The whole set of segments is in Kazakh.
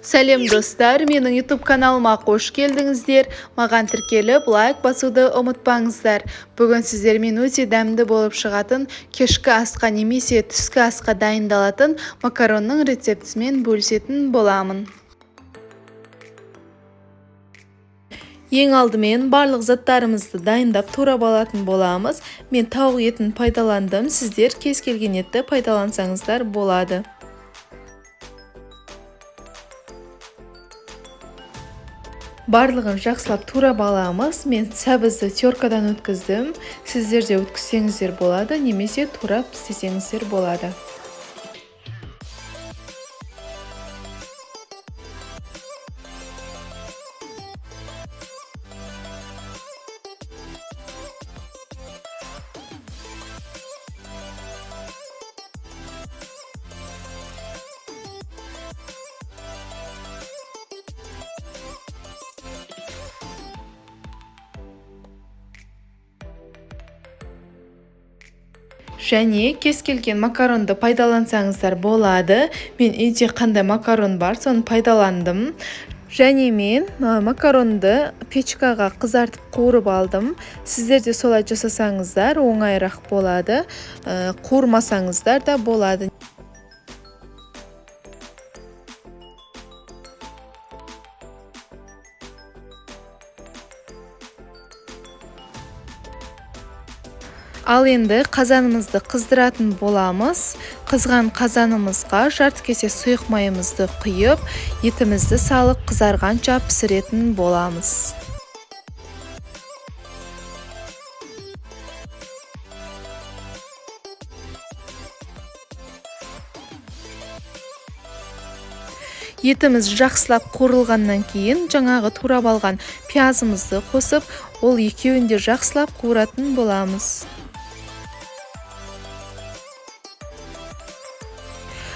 Сәлем достар, менің YouTube каналыма қош келдіңіздер. Маған тіркеліп, лайк басуды ұмытпаңыздар. Бүгін сіздермен өте дәмді болып шығатын, кешкі асқа немесе түскі асқа дайындалатын макаронның рецептісімен бөлісетін боламын. Ең алдымен барлық заттарымызды дайындап турап алатын боламыз. Мен тауық етін пайдаландым, сіздер кез келген етті пайдалансаңыздар болады. Барлығын жақсылап турап аламыз. Мен сәбізді теркадан өткіздім. Сіздер де өткізсеңіздер болады, немесе турап істесеңіздер болады. Және кез келген макаронды пайдалансаңыздар болады. Мен үйде қандай макарон бар, соны пайдаландым. Және мен макаронды печкаға қызартып қуырып алдым. Сіздер де солай жасасаңыздар оңайырақ болады. Қуырмасаңыздар да болады. Ал енді қазанымызды қыздыратын боламыз. Қызған қазанымызға жарты кесе сұйық майымызды құйып, етімізді салып қызарғанша пісіретін боламыз. Етіміз жақсылап қуырылғаннан кейін жаңағы турап алған пиязымызды қосып, ол екеуін де жақсылап қуыратын боламыз.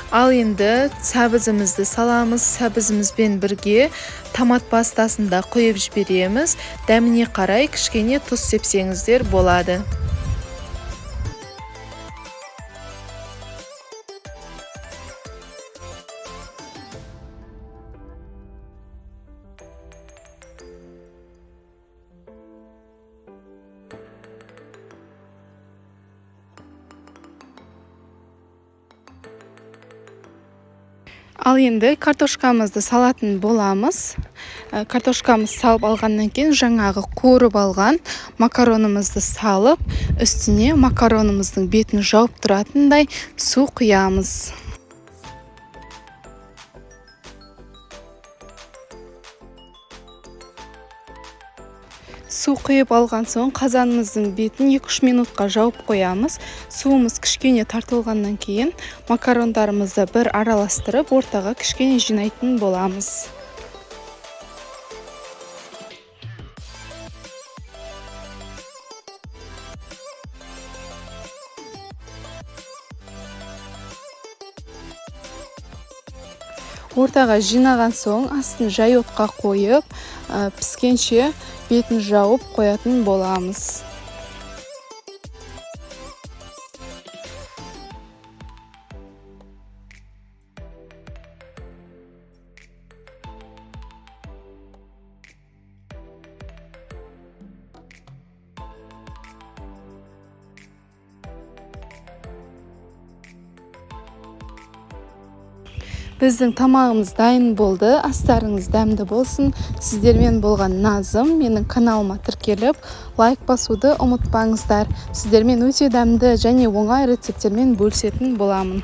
Ал енді сәбізімізді саламыз. Сәбізімізбен бірге томат пастасын да құйып жібереміз. Дәміне қарай кішкене тұз сепсеңіздер болады. Ал енді картошкамызды салатын боламыз. Картошкамыз салып алғаннан кейін жаңағы қуырып алған макаронымызды салып, үстіне макаронымыздың бетін жауып тұратындай су құямыз. Су құйып алған соң қазанымыздың бетін 2-3 минутқа жауып қоямыз. Суымыз кішкене тартылғаннан кейін макарондарымызды бір араластырып, ортаға кішкене жинайтын боламыз. Ортаға жинаған соң астын жай отқа қойып, піскенше бетін жауып қоятын боламыз. Біздің тамағымыз дайын болды. Астарыңыз дәмді болсын. Сіздермен болған Назым. Менің каналыма тіркеліп, лайк басуды ұмытпаңыздар. Сіздермен өте дәмді және оңай рецепттермен бөлісетін боламын.